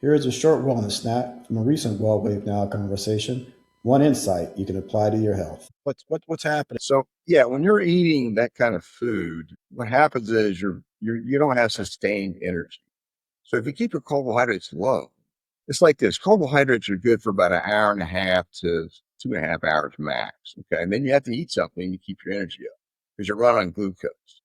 Here is a short wellness snack from a recent Well Wave Now conversation. One insight you can apply to your health. What's happening? So yeah, when you're eating that kind of food, what happens is you don't have sustained energy. So if you keep your carbohydrates low, it's like this. Carbohydrates are good for about an hour and a half to 2.5 hours max. Okay. And then you have to eat something to keep your energy up because you're running on glucose.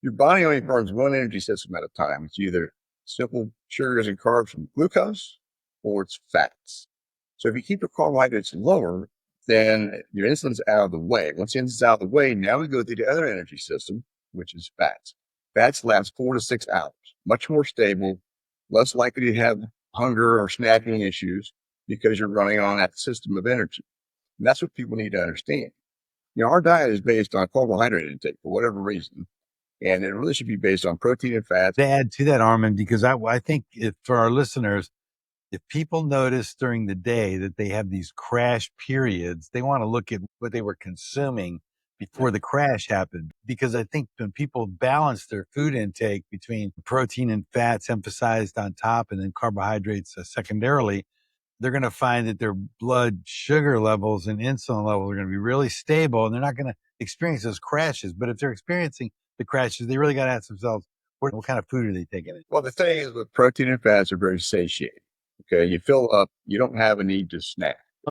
Your body only burns one energy system at a time. It's either simple sugars and carbs from glucose or it's fats. So if you keep your carbohydrates lower, then your insulin's out of the way. Once the insulin's out of the way, now we go through the other energy system, which is fats. Fats last 4 to 6 hours, much more stable, less likely to have hunger or snacking issues because you're running on that system of energy. And that's what people need to understand. Our diet is based on carbohydrate intake for whatever reason, and it really should be based on protein and fats. To add to that, Armin, because I think for our listeners, if people notice during the day that they have these crash periods, they want to look at what they were consuming before the crash happened. Because I think when people balance their food intake between protein and fats emphasized on top and then carbohydrates secondarily, they're going to find that their blood sugar levels and insulin levels are going to be really stable and they're not going to experience those crashes. But if they're experiencing the crashes, they really got to ask themselves, what kind of food are they taking in? Well, the thing is with protein and fats are very satiating. Okay. You fill up, you don't have a need to snack.